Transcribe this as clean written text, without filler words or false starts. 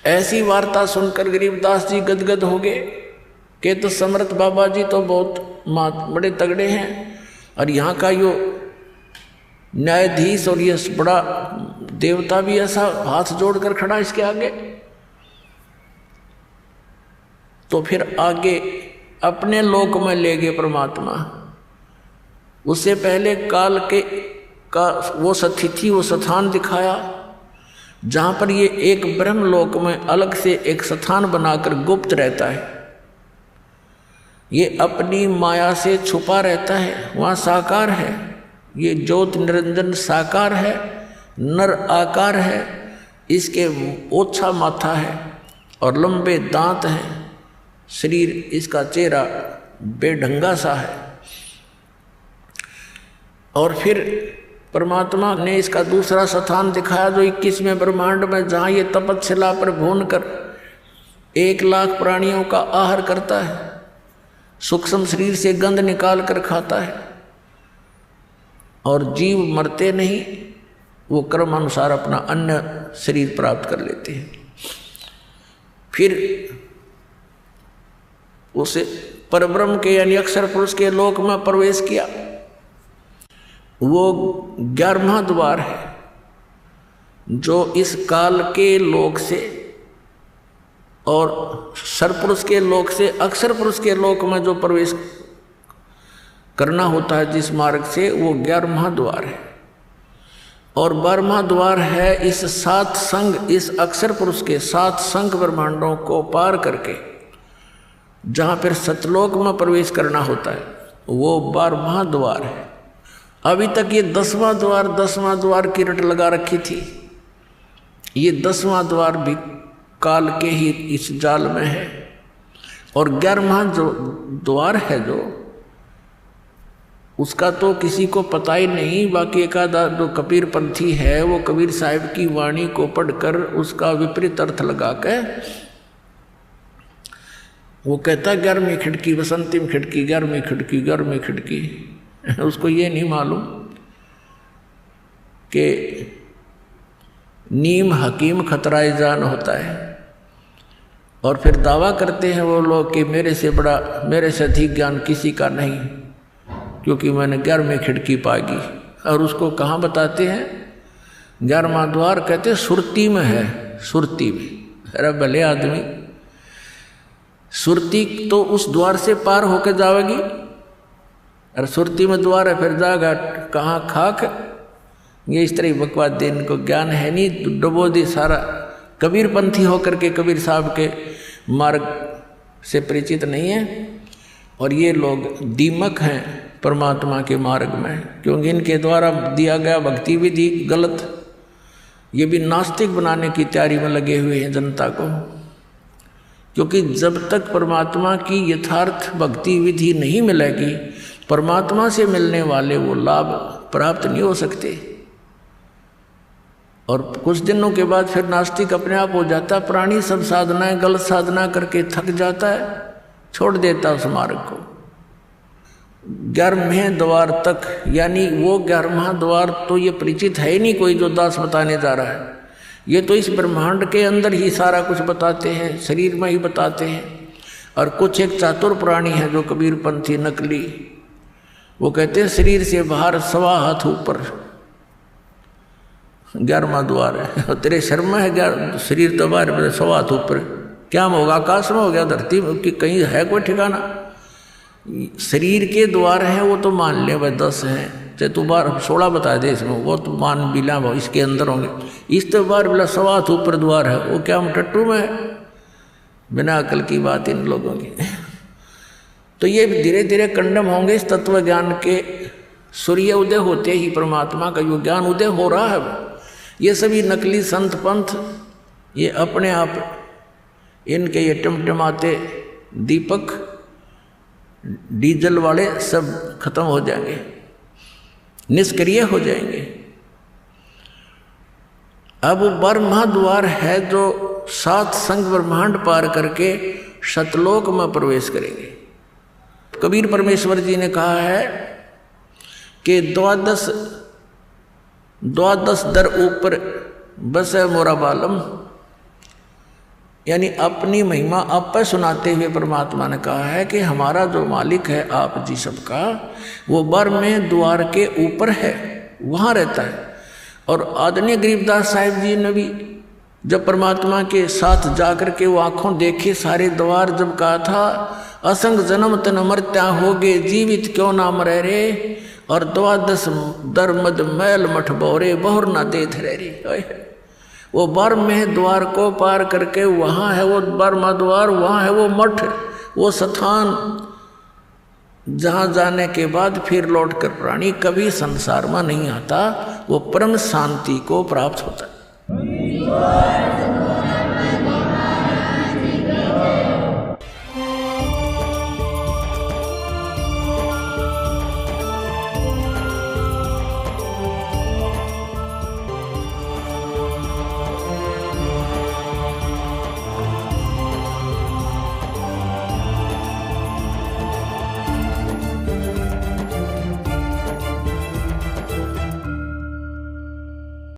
ऐसी वार्ता सुनकर गरीबदास जी गदगद हो गए कि तो समर्थ बाबा जी तो बहुत बड़े तगड़े हैं, और यहाँ का यो न्यायाधीश और ये बड़ा देवता भी ऐसा हाथ जोड़कर खड़ा इसके आगे। तो फिर आगे अपने लोक में ले गए परमात्मा। उससे पहले काल के का वो सतिथि वो स्थान दिखाया जहाँ पर ये एक ब्रह्मलोक में अलग से एक स्थान बनाकर गुप्त रहता है। ये अपनी माया से छुपा रहता है, वहाँ साकार है। ये ज्योत निरंजन साकार है, नर आकार है, इसके ओछा माथा है और लंबे दांत हैं, शरीर इसका चेहरा बेढंगा सा है। और फिर परमात्मा ने इसका दूसरा स्थान दिखाया जो 21वें ब्रह्मांड में, जहाँ ये तपस्या पर भून कर 1 लाख प्राणियों का आहार करता है, सूक्ष्म शरीर से गंध निकाल कर खाता है, और जीव मरते नहीं, वो कर्म अनुसार अपना अन्य शरीर प्राप्त कर लेते हैं। फिर उसे परब्रह्म के यानी अक्षर पुरुष के लोक में प्रवेश किया। वो 11वां द्वार है जो इस काल के लोक से और सरपुरुष के लोक से अक्षर पुरुष के लोक में जो प्रवेश करना होता है जिस मार्ग से, वो 11वां द्वार है। और 12वां द्वार है इस 7 संग, इस अक्षर पुरुष के 7 संग ब्रह्मांडों को पार करके जहाँ पर सतलोक में प्रवेश करना होता है, वो 12वां द्वार है। अभी तक ये 10वां द्वार की रट लगा रखी थी। ये 10वां द्वार भी काल के ही इस जाल में है। और 11वां जो द्वार है जो उसका तो किसी को पता ही नहीं। बाकी एक आधा जो कबीर पंथी है वो कबीर साहिब की वाणी को पढ़कर उसका विपरीत अर्थ लगा के वो कहता 11वीं खिड़की, बसंतीम खिड़की, 11वीं खिड़की, 11वीं खिड़की। उसको ये नहीं मालूम कि नीम हकीम खतराए जान होता है। और फिर दावा करते हैं वो लोग कि मेरे से बड़ा, मेरे से अधिक ज्ञान किसी का नहीं, क्योंकि मैंने 11वीं खिड़की पागी। और उसको कहाँ बताते हैं? 11वां द्वार कहते सुरती में है, सुरती में। अरे भले आदमी, सुरती तो उस द्वार से पार होकर जाएगी, अरे सुरती में द्वार है, फिर जाएगा कहाँ खाक। ये इस तरह बकवास दे, इनको ज्ञान है नहीं, डुबो दी सारा। कबीर पंथी होकर के कबीर साहब के मार्ग से परिचित नहीं है। और ये लोग दीमक हैं परमात्मा के मार्ग में, क्योंकि इनके द्वारा दिया गया भक्ति विधि गलत। ये भी नास्तिक बनाने की तैयारी में लगे हुए हैं जनता को, क्योंकि जब तक परमात्मा की यथार्थ भक्ति विधि नहीं मिलेगी, परमात्मा से मिलने वाले वो लाभ प्राप्त नहीं हो सकते। और कुछ दिनों के बाद फिर नास्तिक अपने आप हो जाता। प्राणी सब साधनाएं गलत साधना करके थक जाता है, छोड़ देता उस मार्ग को। 11वें द्वार तक, यानी वो 11वां द्वार तो ये परिचित है ही नहीं कोई जो दास बताने जा रहा है। ये तो इस ब्रह्मांड के अंदर ही सारा कुछ बताते हैं, शरीर में ही बताते हैं। और कुछ एक चातुर प्राणी है जो कबीर पंथी नकली, वो कहते हैं शरीर से बाहर 1.25 हाथ ऊपर 11वां द्वार है। तेरे शर्म है शरीर तो बाहर 1.25 हाथ ऊपर, क्या होगा? आकाश में हो गया, धरती में कि कहीं है कोई ठिकाना? शरीर के द्वार हैं वो तो मान ले भाई 10 हैं, चाहे तू 16 बता दे इसमें, वो तो मान बिला इसके अंदर होंगे। इस तो बार बिला 1.25 हाथ ऊपर द्वार है, वो क्या हम टट्टू में है? बिना अकल की बात इन लोगों की। तो ये धीरे धीरे कंडम होंगे इस तत्व ज्ञान के। सूर्य उदय होते ही परमात्मा का जो ज्ञान उदय हो रहा है, ये सभी नकली संत पंथ ये अपने आप इनके ये टमटमाते दीपक डीजल वाले सब खत्म हो जाएंगे, निष्क्रिय हो जाएंगे। अब 12वां द्वार है जो 7 संग ब्रह्मांड पार करके सतलोक में प्रवेश करेंगे। कबीर परमेश्वर जी ने कहा है कि 12 दर ऊपर बस है मोरा बालम, यानी अपनी महिमा आप पर सुनाते हुए परमात्मा ने कहा है कि हमारा जो मालिक है आप जी सबका, वो बर में द्वार के ऊपर है, वहाँ रहता है। और आदरणीय गरीबदास साहिब जी ने भी जब परमात्मा के साथ जाकर के वो आंखों देखे सारे द्वार, जब कहा था असंग जन्म तन मरत्या होगे जीवित क्यों ना मरे रे, और 12 दरमद मैल मठ बोरे बहुर ना देथ रे रे। वो बर्म में द्वार को पार करके वहाँ है वो बर्मा द्वार, वहाँ है वो मठ, वो स्थान जहाँ जाने के बाद फिर लौट कर प्राणी कभी संसार में नहीं आता, वो परम शांति को प्राप्त होता है।